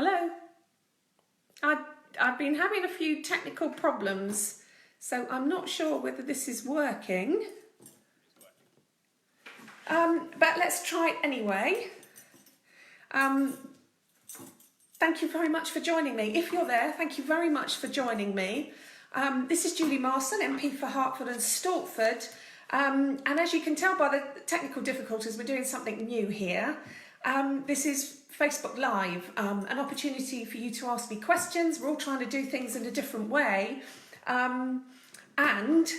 Hello. I've been having a few technical problems, so I'm not sure whether this is working. But let's try it anyway. Thank you very much for joining me. If you're there, thank you very much for joining me. This is Julie Marson, MP for Hertford and Stortford. And as you can tell by the technical difficulties, we're doing something new here. This is Facebook Live, an opportunity for you to ask me questions. We're all trying to do things in a different way. And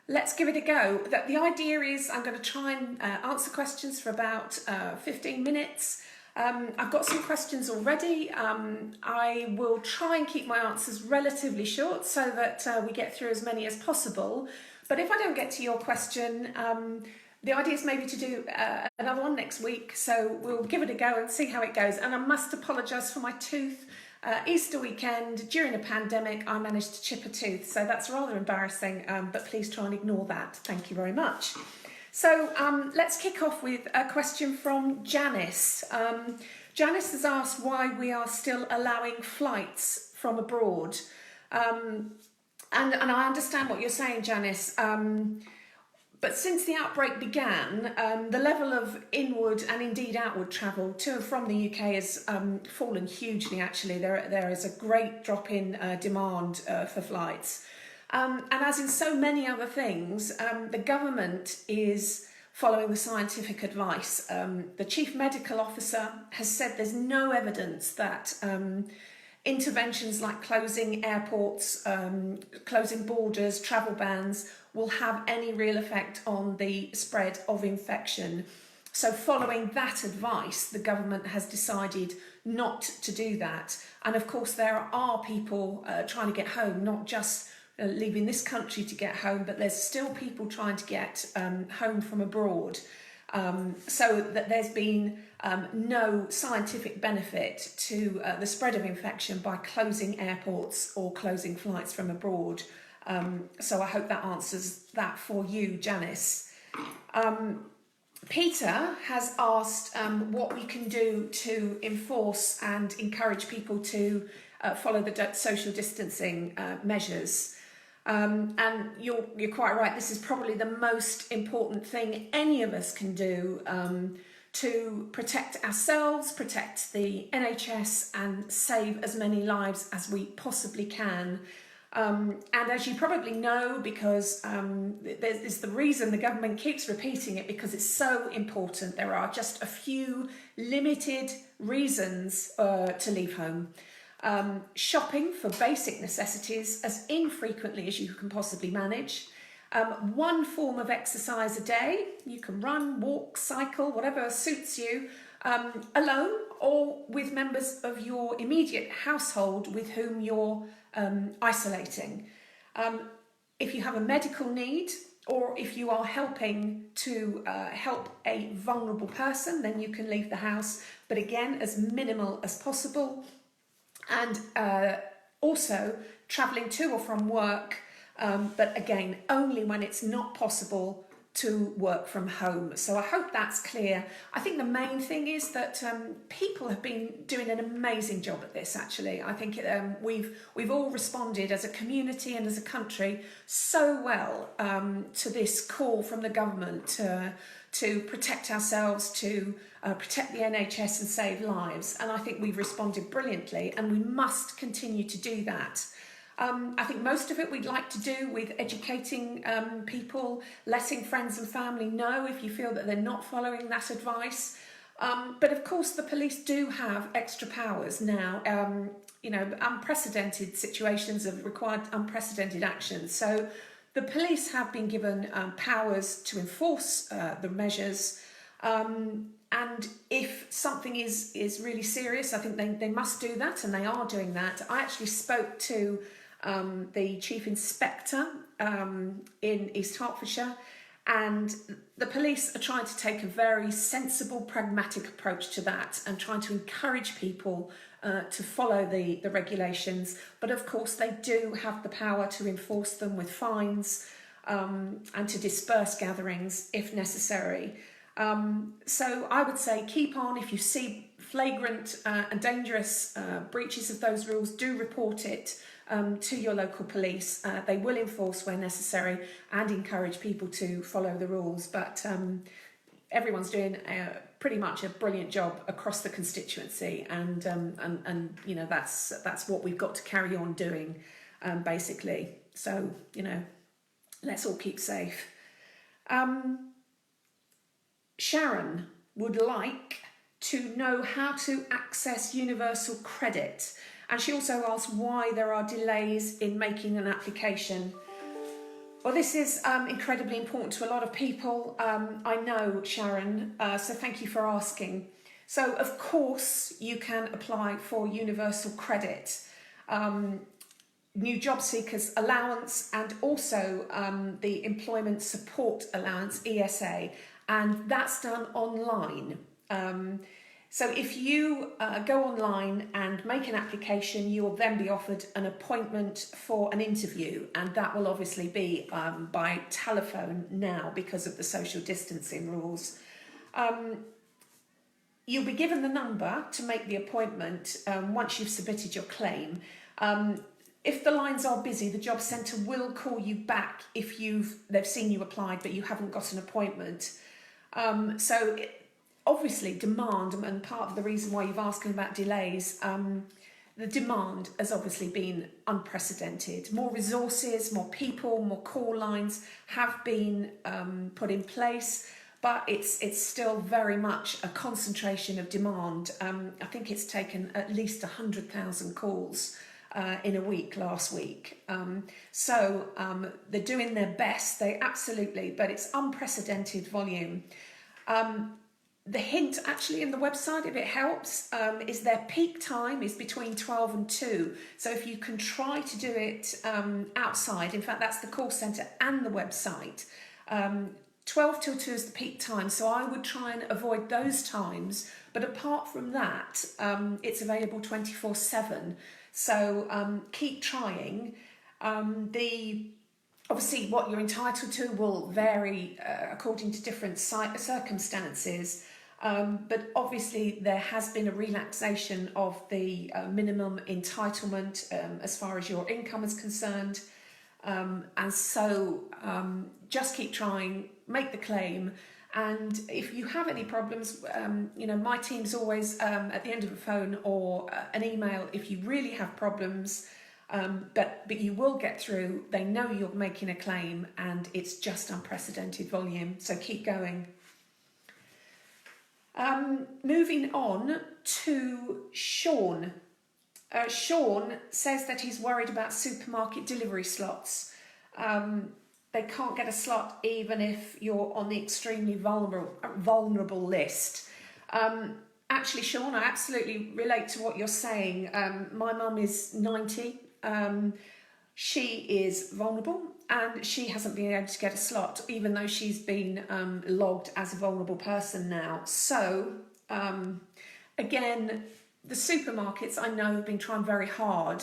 let's give it a go. The idea is I'm going to try and answer questions for about 15 minutes. I've got some questions already. I will try and keep my answers relatively short so that we get through as many as possible. But if I don't get to your question, the idea is maybe to do another one next week. So we'll give it a go and see how it goes. And I must apologise for my tooth. Easter weekend, during a pandemic, I managed to chip a tooth. So that's rather embarrassing, but please try and ignore that. Thank you very much. So let's kick off with a question from Janice. Janice has asked why we are still allowing flights from abroad. And I understand what you're saying, Janice. But since the outbreak began, the level of inward and indeed outward travel to and from the UK has fallen hugely, actually. There is a great drop in demand for flights. And as in so many other things, the government is following the scientific advice. The Chief Medical Officer has said there's no evidence that interventions like closing airports, closing borders, travel bans will have any real effect on the spread of infection. So following that advice, the government has decided not to do that. And of course, there are people trying to get home, not just leaving this country to get home, but there's still people trying to get home from abroad. So that there's been no scientific benefit to the spread of infection by closing airports or closing flights from abroad. So I hope that answers that for you, Janice. Peter has asked what we can do to enforce and encourage people to follow the social distancing measures. And you're quite right, this is probably the most important thing any of us can do to protect ourselves, protect the NHS and save as many lives as we possibly can. And as you probably know, because there's the reason the government keeps repeating it, because it's so important. There are just a few limited reasons to leave home. Shopping for basic necessities as infrequently as you can possibly manage. One form of exercise a day. You can run, walk, cycle, whatever suits you, alone or with members of your immediate household with whom you're isolating. If you have a medical need, or if you are helping to help a vulnerable person, then you can leave the house, but again, as minimal as possible. And also travelling to or from work, but again, only when it's not possible to work from home. So I hope that's clear. I think the main thing is that people have been doing an amazing job at this, actually. I think we've all responded as a community and as a country so well to this call from the government to protect ourselves, to protect the NHS and save lives. And I think we've responded brilliantly, and we must continue to do that. I think most of it we'd like to do with educating people, letting friends and family know if you feel that they're not following that advice. But of course, the police do have extra powers now. Unprecedented situations have required unprecedented action. So the police have been given powers to enforce the measures. And if something is really serious, I think they must do that, and they are doing that. I actually spoke to the Chief Inspector in East Hertfordshire, and the police are trying to take a very sensible, pragmatic approach to that and trying to encourage people to follow the regulations. But of course, they do have the power to enforce them with fines and to disperse gatherings if necessary. So I would say keep on. If you see flagrant and dangerous breaches of those rules, do report it to your local police. They will enforce where necessary and encourage people to follow the rules. But everyone's doing pretty much a brilliant job across the constituency, and you know, that's what we've got to carry on doing, basically. So, you know, let's all keep safe. Sharon would like to know how to access universal credit, and she also asked why there are delays in making an application. Well, this is incredibly important to a lot of people, I know, Sharon, so thank you for asking. So, of course, you can apply for universal credit, new job seekers allowance, and also the employment support allowance, ESA, and that's done online. So if you go online and make an application, you will then be offered an appointment for an interview, and that will obviously be by telephone now because of the social distancing rules. You'll be given the number to make the appointment once you've submitted your claim. If the lines are busy, the job centre will call you back if they've seen you applied but you haven't got an appointment. Obviously demand, and part of the reason why you've asked about delays, the demand has obviously been unprecedented. More resources, more people, more call lines have been put in place, but it's still very much a concentration of demand. I think it's taken at least 100,000 calls in a week last week. They're doing their best, but it's unprecedented volume. The hint actually in the website, if it helps, is their peak time is between 12 and 2. So if you can try to do it outside, in fact, that's the call centre and the website. 12 till 2 is the peak time, so I would try and avoid those times. But apart from that, it's available 24/7. So keep trying. Obviously, what you're entitled to will vary according to different circumstances. But obviously there has been a relaxation of the minimum entitlement as far as your income is concerned. And so just keep trying, make the claim. And if you have any problems, you know, my team's always at the end of a phone or an email if you really have problems. But you will get through. They know you're making a claim, and it's just unprecedented volume. So keep going. Moving on to Sean. Sean says that he's worried about supermarket delivery slots. They can't get a slot even if you're on the extremely vulnerable list. Actually, Sean, I absolutely relate to what you're saying. My mum is 90. She is vulnerable, and she hasn't been able to get a slot, even though she's been logged as a vulnerable person now. So, again, the supermarkets, I know, have been trying very hard,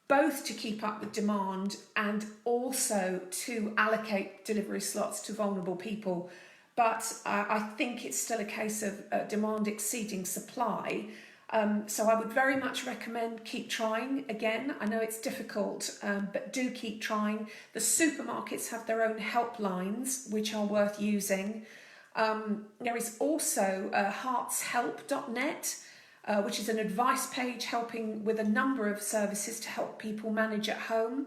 both to keep up with demand and also to allocate delivery slots to vulnerable people. But I think it's still a case of demand exceeding supply. So I would very much recommend keep trying. Again, I know it's difficult, but do keep trying. The supermarkets have their own helplines, which are worth using. There is also heartshelp.net, which is an advice page helping with a number of services to help people manage at home.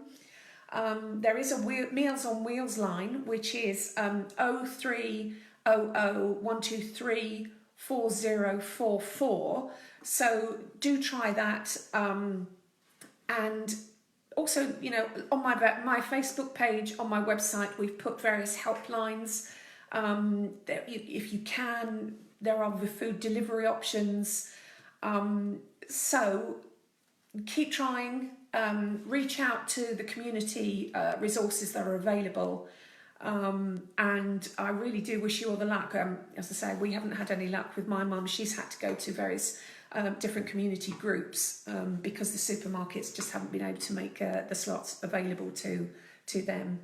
There is a Meals on Wheels line, which is 0300 123 4044. So do try that. And also, you know, on my Facebook page, on my website, we've put various helplines. If you can, there are the food delivery options. So keep trying. Reach out to the community resources that are available. And I really do wish you all the luck. As I say, we haven't had any luck with my mum. She's had to go to various different community groups because the supermarkets just haven't been able to make the slots available to them.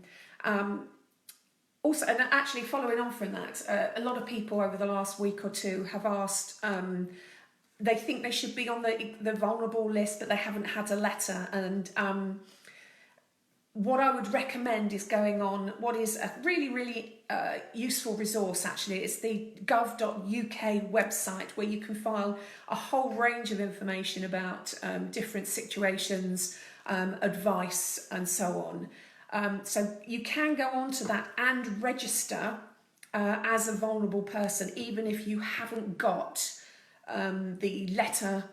Also, and actually following on from that, a lot of people over the last week or two have asked, they think they should be on the vulnerable list, but they haven't had a letter. And what I would recommend is going on what is a really useful resource, actually. It's the gov.uk website, where you can find a whole range of information about different situations, advice and so on. So you can go onto that and register as a vulnerable person, even if you haven't got the letter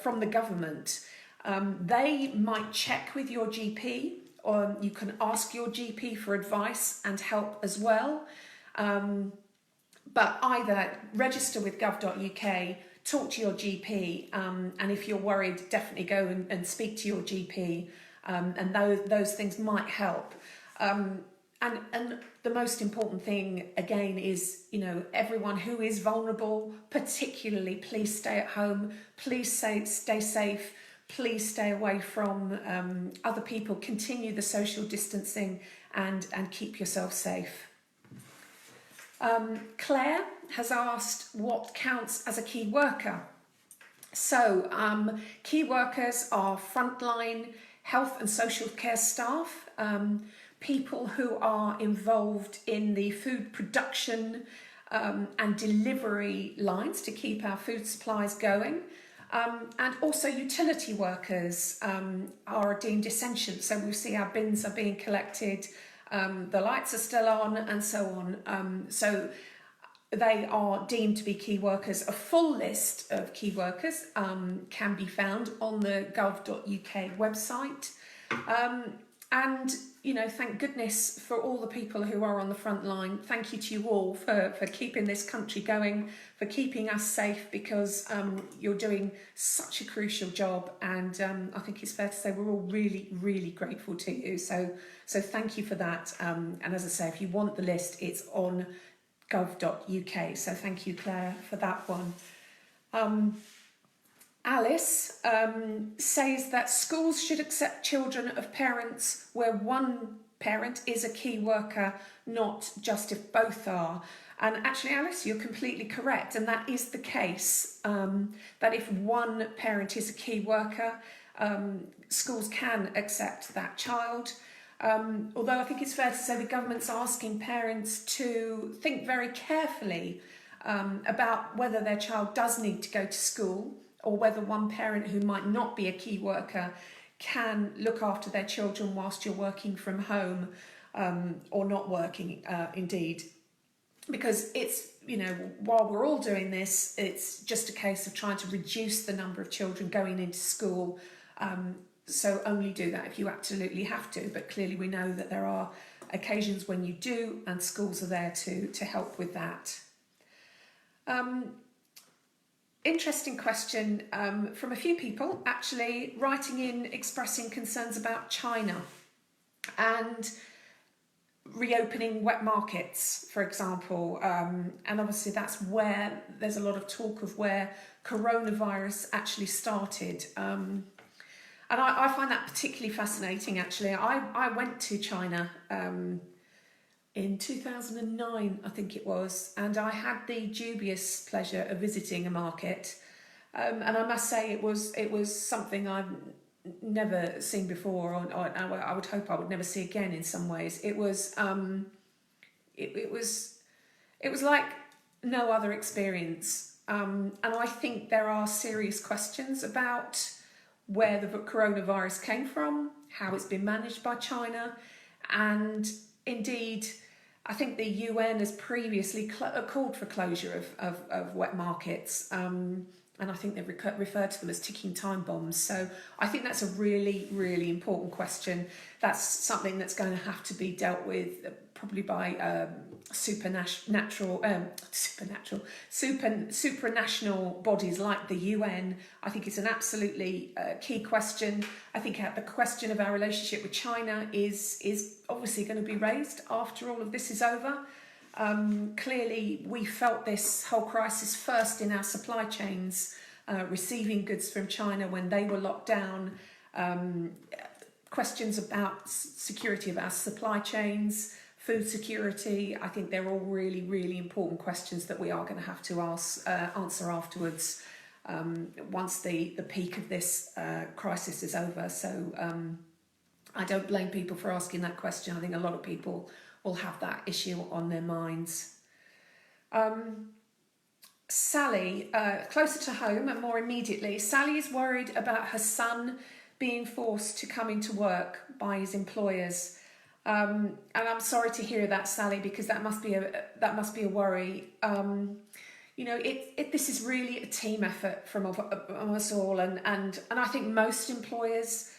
from the government. They might check with your GP, or you can ask your GP for advice and help as well. But either register with gov.uk, talk to your GP, and if you're worried, definitely go and speak to your GP, and those things might help. And the most important thing, again, is, everyone who is vulnerable, particularly, please stay at home, please stay safe, please stay away from other people, continue the social distancing, and keep yourself safe. Claire has asked what counts as a key worker. So key workers are frontline health and social care staff, people who are involved in the food production and delivery lines to keep our food supplies going. And also utility workers are deemed essential. So we see our bins are being collected, the lights are still on, and so on. So they are deemed to be key workers. A full list of key workers can be found on the gov.uk website. And, thank goodness for all the people who are on the front line. Thank you to you all for keeping this country going, for keeping us safe, because you're doing such a crucial job. And I think it's fair to say we're all really, really grateful to you. So thank you for that. And as I say, if you want the list, it's on gov.uk. So thank you, Claire, for that one. Alice says that schools should accept children of parents where one parent is a key worker, not just if both are. And actually, Alice, you're completely correct. And that is the case, that if one parent is a key worker, schools can accept that child. Although I think it's fair to say the government's asking parents to think very carefully about whether their child does need to go to school, or whether one parent who might not be a key worker can look after their children whilst you're working from home, or not working, indeed. Because it's, while we're all doing this, it's just a case of trying to reduce the number of children going into school. So only do that if you absolutely have to. But clearly we know that there are occasions when you do, and schools are there to help with that. Interesting question from a few people, actually, writing in, expressing concerns about China and reopening wet markets, for example. And obviously that's where there's a lot of talk of where coronavirus actually started. And I find that particularly fascinating, actually. I went to China in 2009, I think it was, and I had the dubious pleasure of visiting a market, and I must say it was something I've never seen before, or I would hope I would never see again. In some ways, it was like no other experience, and I think there are serious questions about where the coronavirus came from, how it's been managed by China, and indeed, I think the UN has previously called for closure of wet markets, and I think they've referred to them as ticking time bombs. So I think that's a really, really important question. That's something that's going to have to be dealt with probably by supranational bodies like the UN. I think it's an absolutely key question. I think the question of our relationship with China is obviously going to be raised after all of this is over. Clearly, we felt this whole crisis first in our supply chains, receiving goods from China when they were locked down, questions about security of our supply chains, food security. I think they're all really, really important questions that we are going to have to answer afterwards, once the peak of this crisis is over. So I don't blame people for asking that question. I think a lot of people will have that issue on their minds. Sally, closer to home and more immediately, Sally is worried about her son being forced to come into work by his employers. And I'm sorry to hear that, Sally, because that must be a worry. This is really a team effort from us all, and I think most employers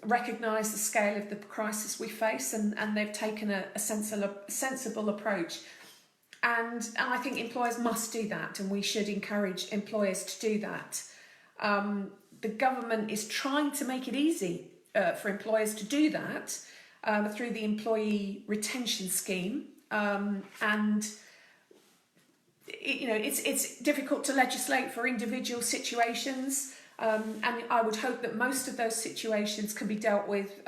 recognise the scale of the crisis we face, and they've taken a sensible approach. And I think employers must do that, and we should encourage employers to do that. The government is trying to make it easy for employers to do that through the employee retention scheme, and it's difficult to legislate for individual situations, and I would hope that most of those situations can be dealt with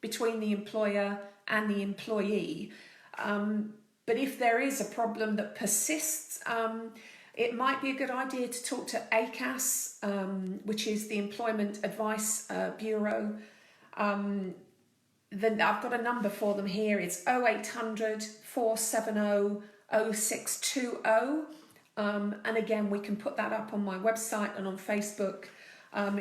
between the employer and the employee. But if there is a problem that persists, it might be a good idea to talk to ACAS, which is the Employment Advice Bureau. Then I've got a number for them here. It's 0800 470 0620. And again, we can put that up on my website and on Facebook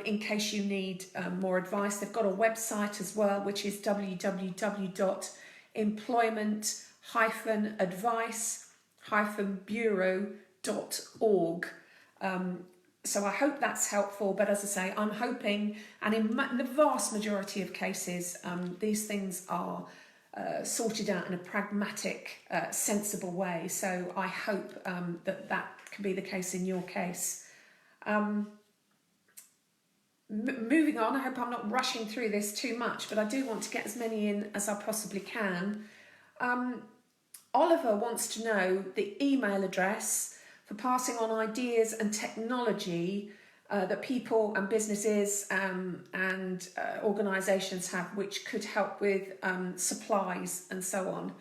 in case you need more advice. They've got a website as well, which is www.employment-advice-bureau.org. So I hope that's helpful, but as I say, I'm hoping, and in the vast majority of cases, these things are sorted out in a pragmatic, sensible way. So I hope that can be the case in your case. Moving on, I hope I'm not rushing through this too much, but I do want to get as many in as I possibly can. Oliver wants to know the email address for passing on ideas and technology that people and businesses and organisations have, which could help with supplies and so on.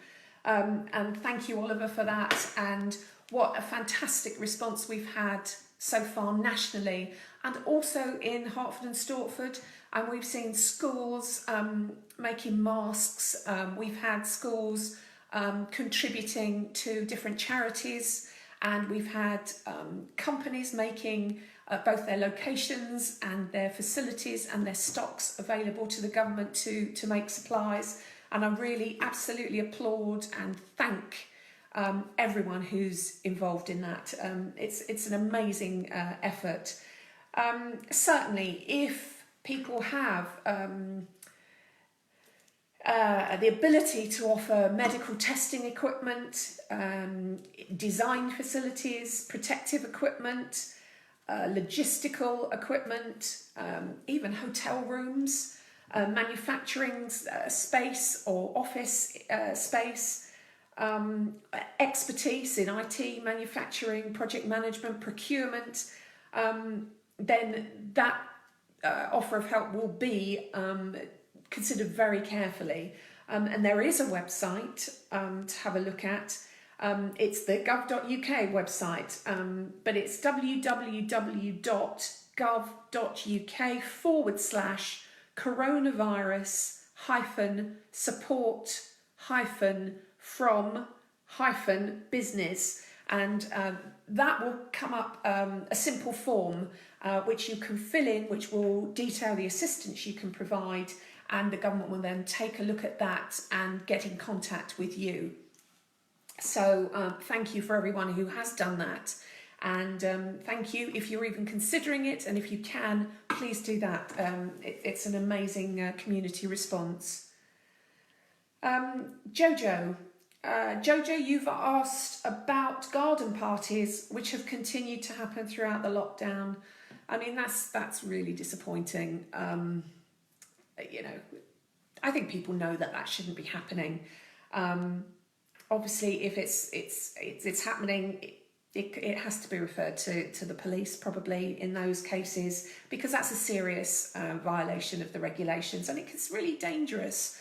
And thank you, Oliver, for that. And what a fantastic response we've had so far nationally, and also in Hertford and Stortford. And we've seen schools making masks. We've had schools contributing to different charities. And we've had companies making both their locations and their facilities and their stocks available to the government to make supplies. And I really absolutely applaud and thank everyone who's involved in that. It's an amazing effort. Certainly, if people have the ability to offer medical testing equipment, design facilities, protective equipment, logistical equipment, even hotel rooms, manufacturing space or office space, expertise in IT, manufacturing, project management, procurement, then that offer of help will be considered very carefully. And there is a website to have a look at. It's the gov.uk website, but it's www.gov.uk/support-from-business, and that will come up a simple form which you can fill in, which will detail the assistance you can provide, and the government will then take a look at that and get in contact with you. So thank you for everyone who has done that, and thank you if you're even considering it, and if you can, please do that. It's an amazing community response. Jojo, you've asked about garden parties which have continued to happen throughout the lockdown. I mean, that's really disappointing. I think people know that shouldn't be happening. Obviously, if it's happening, it has to be referred to the police probably in those cases, because that's a serious violation of the regulations, and it's really dangerous.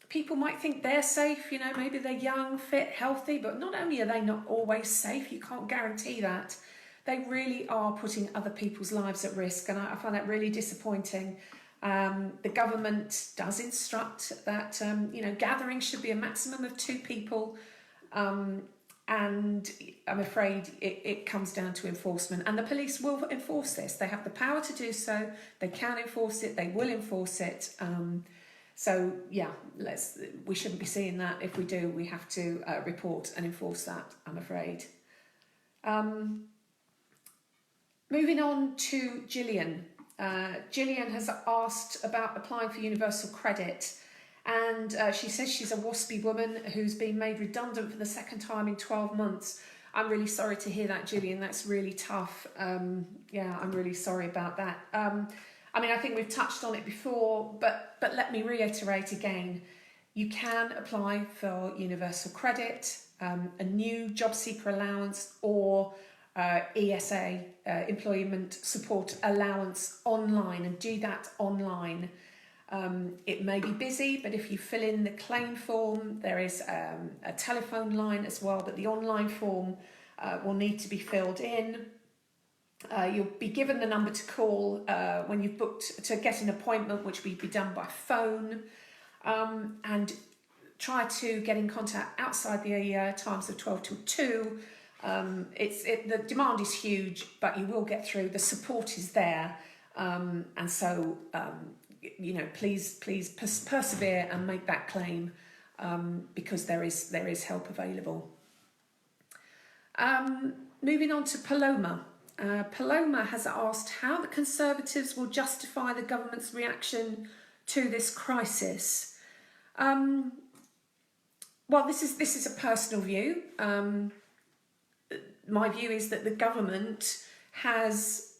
people might think they're safe, you know, maybe they're young, fit, healthy, but not only are they not always safe, you can't guarantee that, they really are putting other people's lives at risk, and I find that really disappointing. The government does instruct that, you know, gatherings should be a maximum of 2 people, and I'm afraid it comes down to enforcement, and the police will enforce this. They have the power to do so, they can enforce it, they will enforce it. So yeah, we shouldn't be seeing that. If we do, we have to report and enforce that, I'm afraid. Moving on to Gillian. Gillian has asked about applying for universal credit, and she says she's a waspy woman who's been made redundant for the 2nd time in 12 months. I'm really sorry to hear that, Gillian. That's really tough. Yeah, I'm really sorry about that. I mean, I think we've touched on it before, but let me reiterate again. You can apply for universal credit, a new job seeker allowance, or ESA, employment support allowance, online, and do that online. It may be busy, but if you fill in the claim form, there is a telephone line as well, but the online form will need to be filled in. You'll be given the number to call when you've booked to get an appointment, which will be done by phone, and try to get in contact outside the times of 12 till 2. The demand is huge, but you will get through. The support is there, and so you know, please persevere and make that claim, because there is help available. Moving on to Paloma. Paloma has asked how the Conservatives will justify the government's reaction to this crisis. Well, this is a personal view. My view is that the government has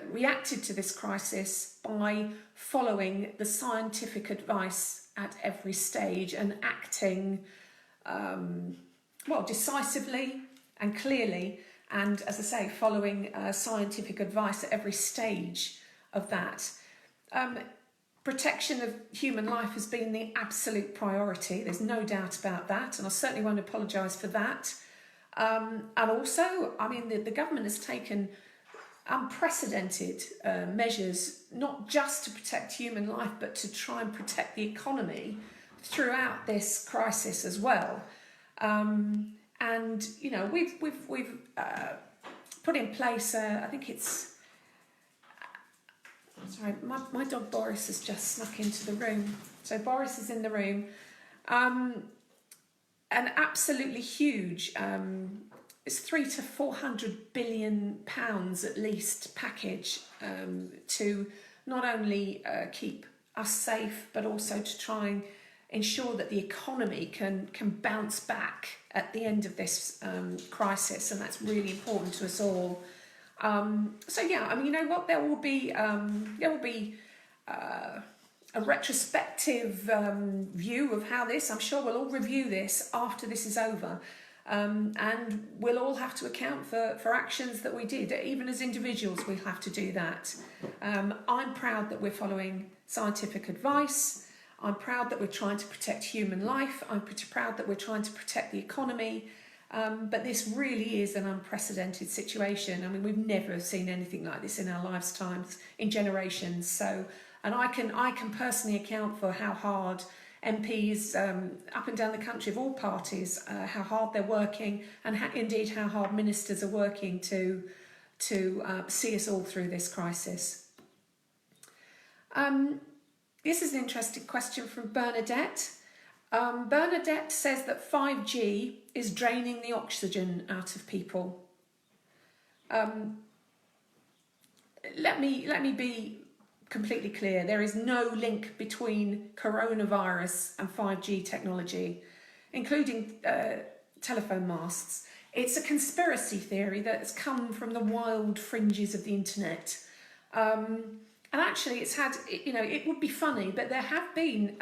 reacted to this crisis by following the scientific advice at every stage and acting decisively and clearly, and as I say, following scientific advice at every stage of that. Protection of human life has been the absolute priority. There's no doubt about that, and I certainly won't apologise for that. And also, I mean, the government has taken unprecedented measures, not just to protect human life, but to try and protect the economy throughout this crisis as well. And you know, we've put in place. I think it's. Sorry, my dog Boris has just snuck into the room. So Boris is in the room. An absolutely huge. It's £300 to £400 billion at least package to not only keep us safe, but also to try and ensure that the economy can bounce back at the end of this crisis, and that's really important to us all. So yeah, I mean, you know what? There will be a retrospective view of how this. I'm sure we'll all review this after this is over. And we'll all have to account for actions that we did. Even as individuals, we'll have to do that. I'm proud that we're following scientific advice. I'm proud that we're trying to protect human life. I'm pretty proud that we're trying to protect the economy. But this really is an unprecedented situation. I mean, we've never seen anything like this in our lifetimes, in generations. So, and I can personally account for how hard MPs up and down the country of all parties, how hard they're working, and indeed how hard ministers are working to see us all through this crisis. This is an interesting question from Bernadette. Bernadette says that 5G is draining the oxygen out of people. Let me be completely clear. There is no link between coronavirus and 5G technology, including telephone masts. It's a conspiracy theory that has come from the wild fringes of the internet. And actually, it's had, you know, it would be funny, but there have been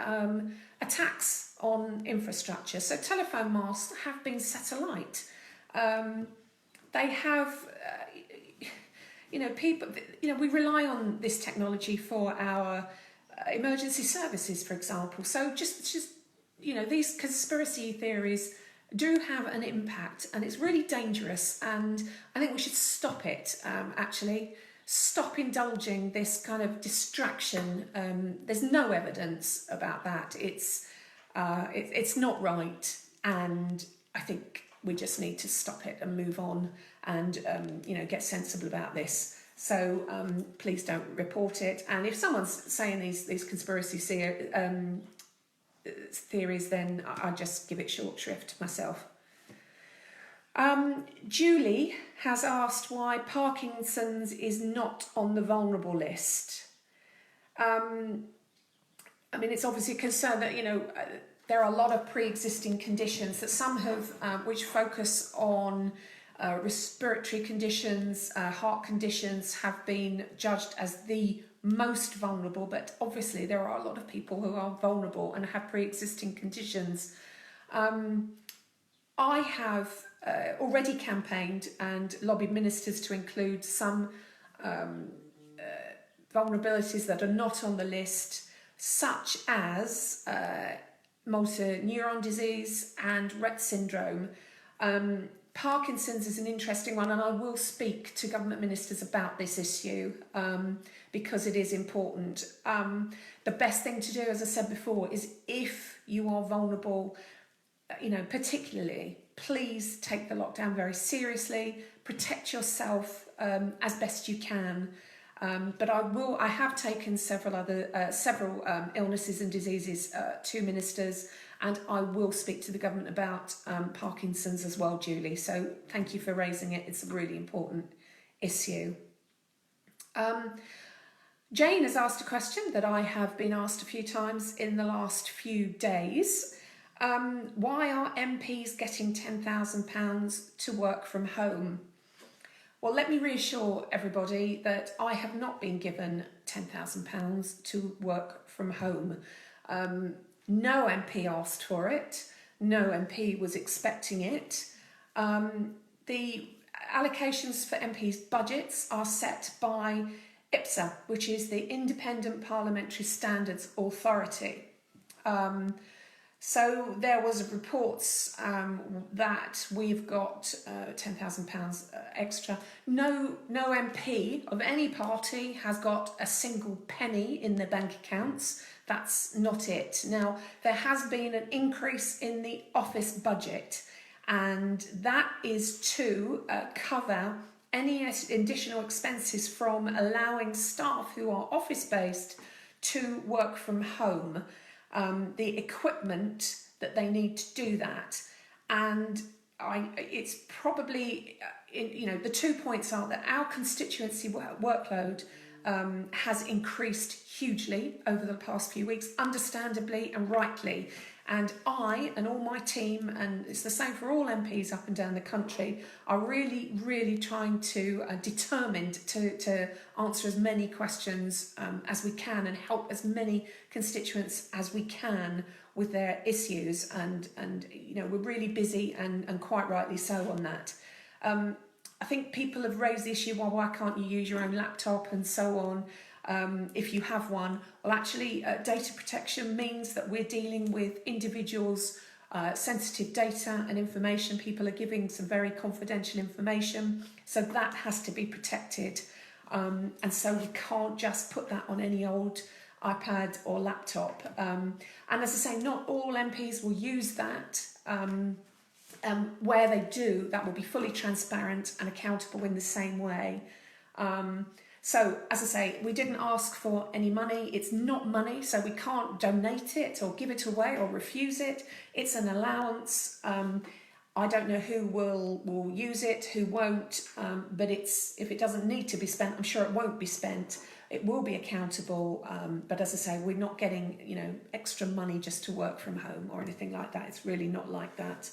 attacks on infrastructure. So telephone masts have been set alight. They have, you know, people, you know, we rely on this technology for our emergency services, for example. So just these conspiracy theories do have an impact, and it's really dangerous, and I think we should stop it. Actually, stop indulging this kind of distraction. There's no evidence about that. It's not right, and I think we just need to stop it and move on, and get sensible about this. So please don't report it. And if someone's saying these conspiracy theories, then I just give it short shrift myself. Julie has asked why Parkinson's is not on the vulnerable list. It's obviously a concern that there are a lot of pre-existing conditions that some have, which focus on respiratory conditions, heart conditions, have been judged as the most vulnerable, but obviously there are a lot of people who are vulnerable and have pre-existing conditions. I have already campaigned and lobbied ministers to include some vulnerabilities that are not on the list, such as motor neuron disease and Rett syndrome. Parkinson's is an interesting one, and I will speak to government ministers about this issue because it is important. The best thing to do, as I said before, is if you are vulnerable, particularly, please take the lockdown very seriously, protect yourself as best you can. But I have taken several illnesses and diseases to ministers, and I will speak to the government about Parkinson's as well, Julie. So thank you for raising it. It's a really important issue. Jane has asked a question that I have been asked a few times in the last few days. Why are MPs getting £10,000 to work from home? Well, let me reassure everybody that I have not been given £10,000 to work from home. No MP asked for it. No MP was expecting it. The allocations for MPs' budgets are set by IPSA, which is the Independent Parliamentary Standards Authority. So there was reports that we've got £10,000 extra. No MP of any party has got a single penny in their bank accounts. That's not it. Now, there has been an increase in the office budget, and that is to cover any additional expenses from allowing staff who are office-based to work from home. The equipment that they need to do that, and it's probably the 2 points are that our constituency workload has increased hugely over the past few weeks, understandably and rightly, and I and all my team, and it's the same for all MPs up and down the country, are really trying to determined to answer as many questions as we can and help as many constituents as we can with their issues, and we're really busy and quite rightly so on that. I think people have raised the issue, well, why can't you use your own laptop and so on if you have one? Well, actually, data protection means that we're dealing with individuals' sensitive data and information. People are giving some very confidential information, so that has to be protected. And so we can't just put that on any old iPad or laptop. And as I say, not all MPs will use that. Where they do, that will be fully transparent and accountable in the same way. So, as I say, we didn't ask for any money. It's not money, so we can't donate it or give it away or refuse it. It's an allowance. I don't know who will use it, who won't, but if it doesn't need to be spent, I'm sure it won't be spent. It will be accountable, but as I say, we're not getting extra money just to work from home or anything like that. It's really not like that.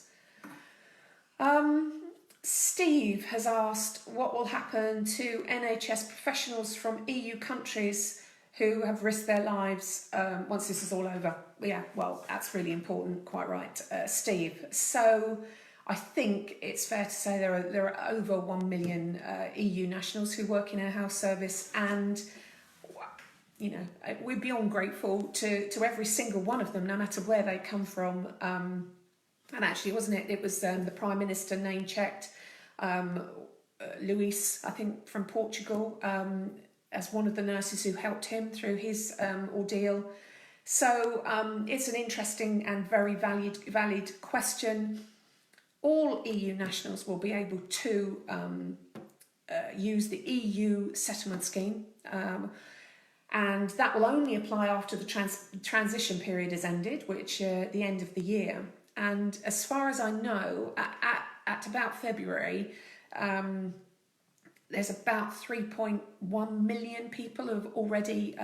Steve has asked what will happen to NHS professionals from EU countries who have risked their lives once this is all over. Yeah, well, that's really important, quite right, Steve. So I think it's fair to say there are over 1 million EU nationals who work in our health service, and we're beyond grateful to every single one of them, no matter where they come from. And actually, wasn't it? It was the Prime Minister name-checked Luis, I think, from Portugal, as one of the nurses who helped him through his ordeal. So it's an interesting and very valid question. All EU nationals will be able to use the EU settlement scheme, and that will only apply after the transition period is ended, which the end of the year. And as far as I know, at about February, there's about 3.1 million people who have already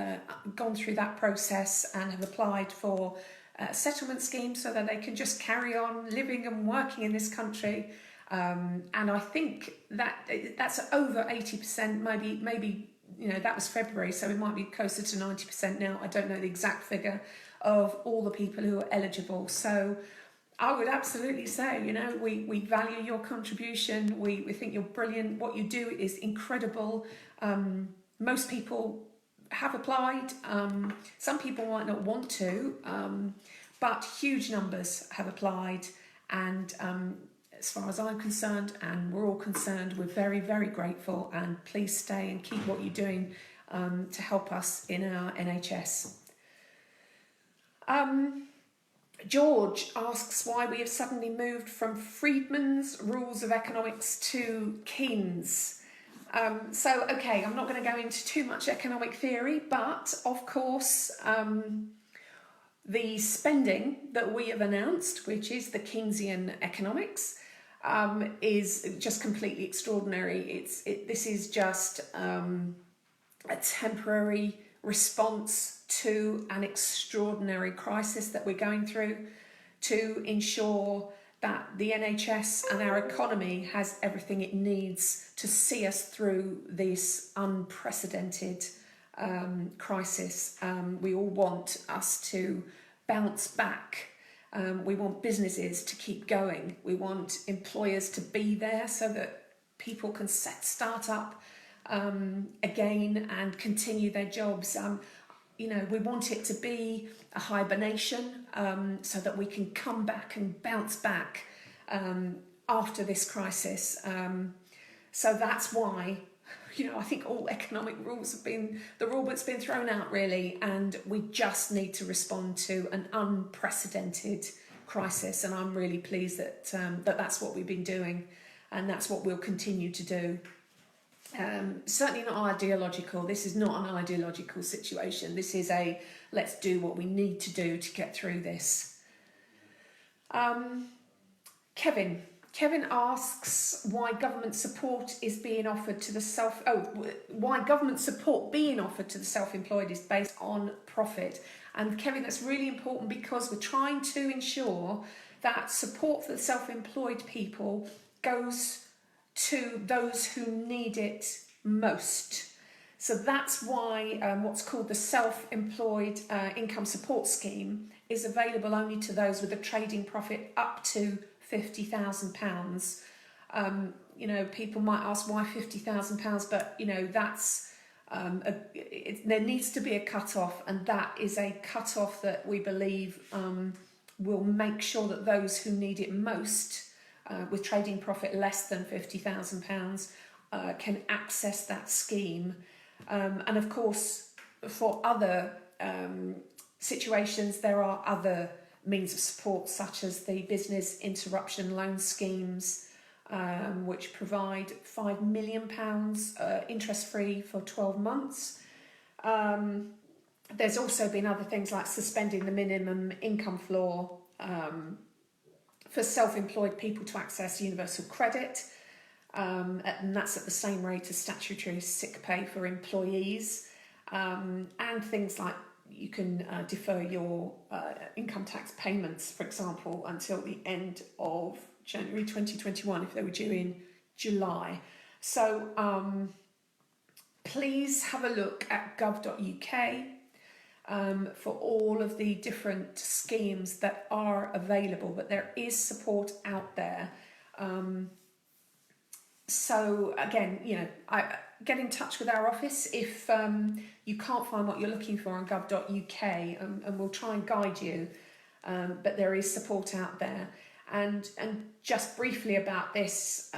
gone through that process and have applied for settlement schemes so that they can just carry on living and working in this country. And I think that's over 80%, maybe that was February, so it might be closer to 90% now. I don't know the exact figure of all the people who are eligible. So I would absolutely say, we value your contribution. We think you're brilliant. What you do is incredible. Most people have applied. Some people might not want to, but huge numbers have applied. And as far as I'm concerned, and we're all concerned, we're very, very grateful. And please stay and keep what you're doing to help us in our NHS. George asks why we have suddenly moved from Friedman's Rules of Economics to Keynes. Okay, I'm not going to go into too much economic theory, but of course, the spending that we have announced, which is the Keynesian economics, is just completely extraordinary. This is just a temporary response to an extraordinary crisis that we're going through, to ensure that the NHS and our economy has everything it needs to see us through this unprecedented crisis. We all want us to bounce back. We want businesses to keep going. We want employers to be there so that people can start up again and continue their jobs. We want it to be a hibernation so that we can come back and bounce back after this crisis. So that's why, I think all economic rules have been, the rule book's been thrown out really, and we just need to respond to an unprecedented crisis. And I'm really pleased that that's what we've been doing, and that's what we'll continue to do. Certainly not ideological. This is not an ideological situation. This is let's do what we need to do to get through this. Kevin asks why government support is being offered to the self-employed is based on profit. And Kevin, that's really important because we're trying to ensure that support for the self-employed people goes to those who need it most. So that's why what's called the self-employed income support scheme is available only to those with a trading profit up to £50,000. People might ask why £50,000, but that's there needs to be a cut-off, and that is a cut-off that we believe will make sure that those who need it most, with trading profit less than £50,000, can access that scheme. And of course, for other situations, there are other means of support, such as the business interruption loan schemes, which provide £5 million interest-free for 12 months. There's also been other things like suspending the minimum income floor for self-employed people to access universal credit, and that's at the same rate as statutory sick pay for employees, and things like you can defer your income tax payments, for example, until the end of January 2021 if they were due in July. So please have a look at gov.uk for all of the different schemes that are available, but there is support out there. So again, get in touch with our office if you can't find what you're looking for on gov.uk, and we'll try and guide you. But there is support out there. And just briefly about this,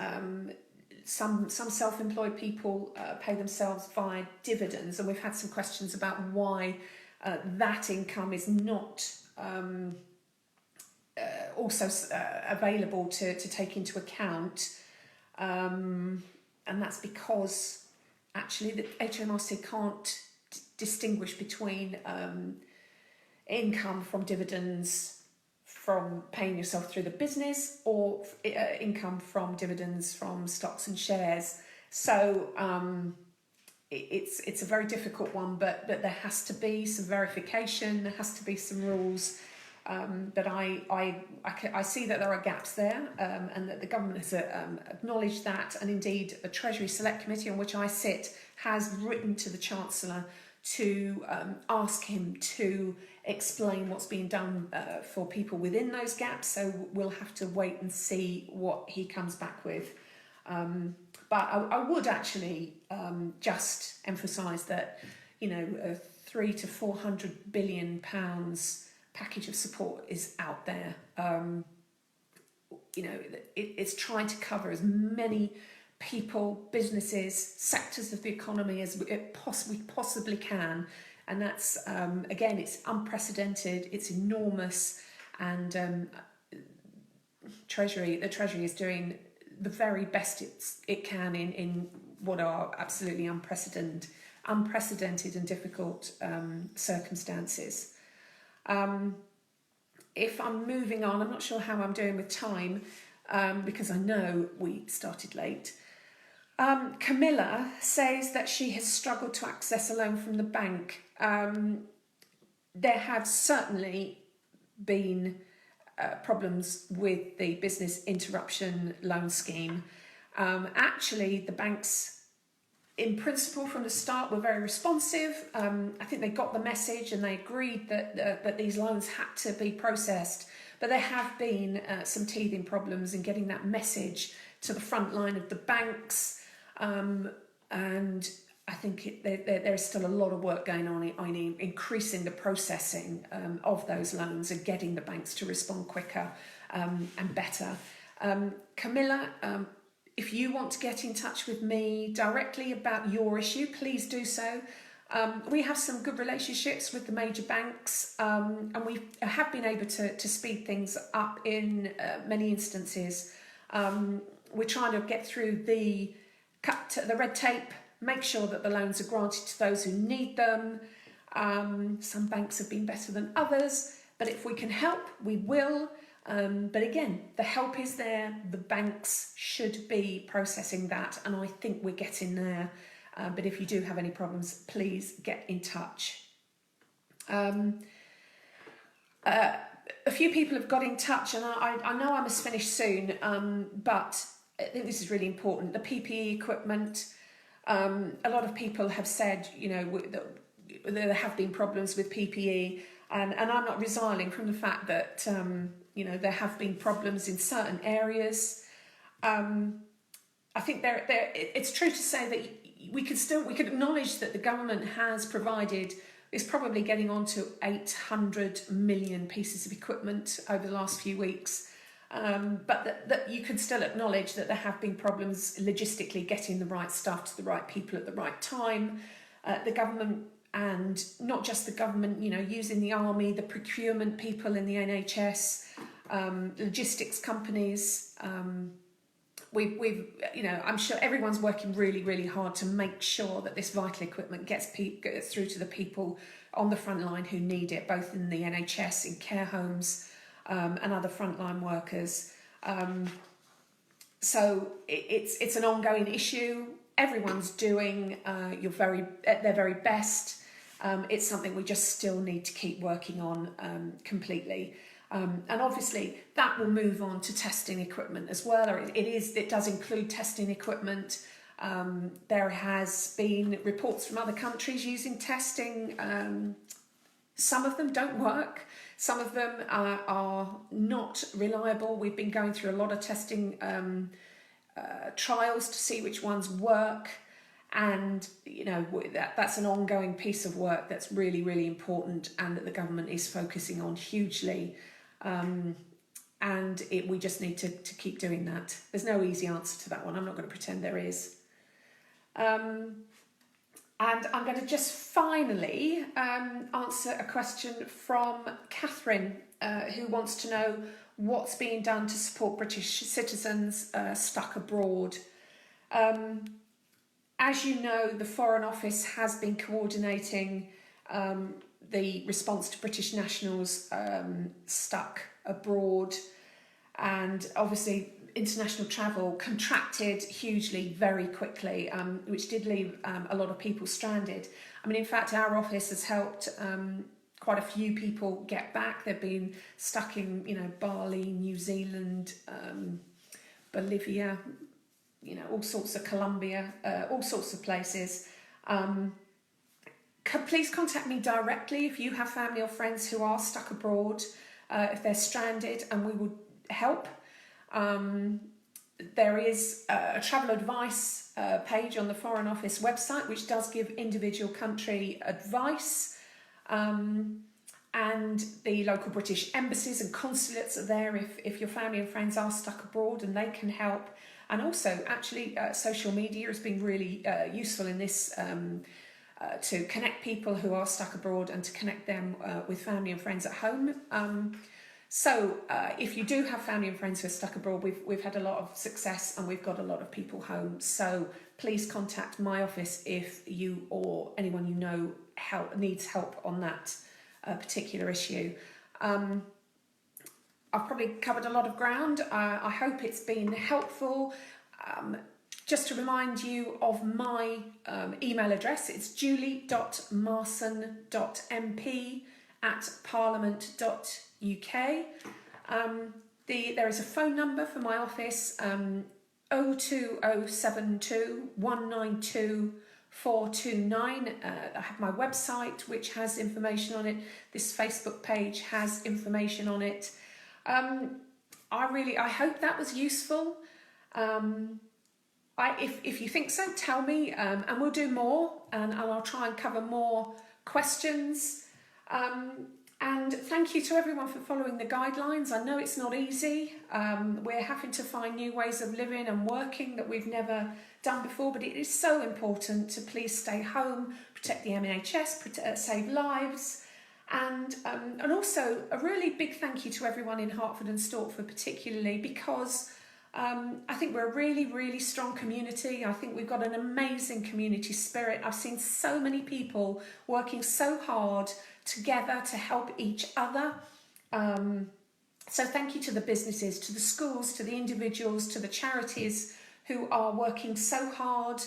some self-employed people pay themselves via dividends, and we've had some questions about why that income is not also available to take into account, and that's because actually the HMRC can't distinguish between income from dividends from paying yourself through the business or income from dividends from stocks and shares. So it's a very difficult one, but there has to be some verification, there has to be some rules. But I see that there are gaps there, and that the government has acknowledged that, and indeed a Treasury Select Committee on which I sit has written to the Chancellor to ask him to explain what's being done for people within those gaps. So we'll have to wait and see what he comes back with. But I would actually just emphasise that, you know, a £300 to £400 billion package of support is out there. You know, it's trying to cover as many people, businesses, sectors of the economy as it possibly can, and that's again, it's unprecedented, it's enormous, and the Treasury is doing the very best it can in what are absolutely unprecedented and difficult circumstances. If I'm moving on, I'm not sure how I'm doing with time, because I know we started late. Camilla says that she has struggled to access a loan from the bank. There have certainly been problems with the business interruption loan scheme. Actually, the banks, in principle, from the start, were very responsive. I think they got the message and they agreed that these loans had to be processed. But there have been some teething problems in getting that message to the front line of the banks. And I think there is still a lot of work going on in increasing the processing of those loans and getting the banks to respond quicker and better. Camilla, if you want to get in touch with me directly about your issue, please do so. We have some good relationships with the major banks, and we have been able to speed things up in many instances. We're trying to get through the red tape, make sure that the loans are granted to those who need them. Some banks have been better than others, but if we can help, we will. But again, the help is there. The banks should be processing that, and I think we're getting there. But if you do have any problems, please get in touch. A few people have got in touch, and I know I must finish soon, but I think this is really important. The PPE equipment, a lot of people have said, you know, that there have been problems with PPE, and I'm not resiling from the fact that, you know, there have been problems in certain areas. I think it's true to say that we could acknowledge that the government has provided, is probably getting on to 800 million pieces of equipment over the last few weeks. But that you can still acknowledge that there have been problems logistically getting the right stuff to the right people at the right time. The government, and not just the government, you know, using the army, the procurement people in the NHS, logistics companies. We've, you know, I'm sure everyone's working really, really hard to make sure that this vital equipment gets through to the people on the front line who need it, both in the NHS, in care homes, and other frontline workers. So it's an ongoing issue. Everyone's doing their very best. It's something we just still need to keep working on completely. And obviously that will move on to testing equipment as well. Or it does include testing equipment. There has been reports from other countries using testing. Some of them don't work. Some of them are not reliable. We've been going through a lot of testing trials to see which ones work. And that's an ongoing piece of work that's really, really important, and that the government is focusing on hugely. We just need to keep doing that. There's no easy answer to that one. I'm not going to pretend there is. And I'm going to just finally answer a question from Catherine, who wants to know what's being done to support British citizens stuck abroad. As you know, the Foreign Office has been coordinating the response to British nationals stuck abroad, and obviously international travel contracted hugely very quickly, which did leave a lot of people stranded. I mean, in fact, our office has helped quite a few people get back. They've been stuck in, Bali, New Zealand, Bolivia, all sorts of Colombia, all sorts of places. Please contact me directly if you have family or friends who are stuck abroad, if they're stranded, and we will help. There is a travel advice page on the Foreign Office website, which does give individual country advice. And the local British embassies and consulates are there if your family and friends are stuck abroad, and they can help. And also, actually, social media has been really useful in this, to connect people who are stuck abroad and to connect them with family and friends at home. So if you do have family and friends who are stuck abroad, we've had a lot of success, and we've got a lot of people home. So please contact my office if you or anyone you know needs help on that particular issue. I've probably covered a lot of ground. I hope it's been helpful. Just to remind you of my email address, it's julie.marson.mp@parliament.uk. There is a phone number for my office, 02072 192 429. I have my website, which has information on it. This Facebook page has information on it. I hope that was useful. If you think so, tell me, and we'll do more, and I'll try and cover more questions. And thank you to everyone for following the guidelines. I know it's not easy. We're having to find new ways of living and working that we've never done before, but it is so important to please stay home, protect the NHS, save lives. And also a really big thank you to everyone in Hertford and Stortford, particularly because I think we're a really, really strong community. I think we've got an amazing community spirit. I've seen so many people working so hard together to help each other. So thank you to the businesses, to the schools, to the individuals, to the charities who are working so hard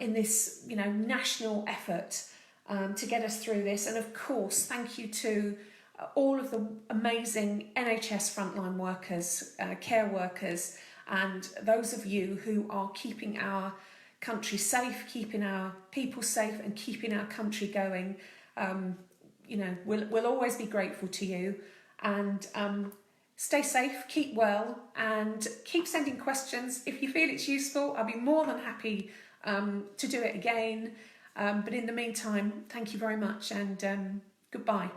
in this, national effort to get us through this. And of course, thank you to all of the amazing NHS frontline workers, care workers, and those of you who are keeping our country safe, keeping our people safe, and keeping our country going. We'll always be grateful to you. And stay safe, keep well, and keep sending questions. If you feel it's useful, I'll be more than happy to do it again. But in the meantime, thank you very much, and goodbye.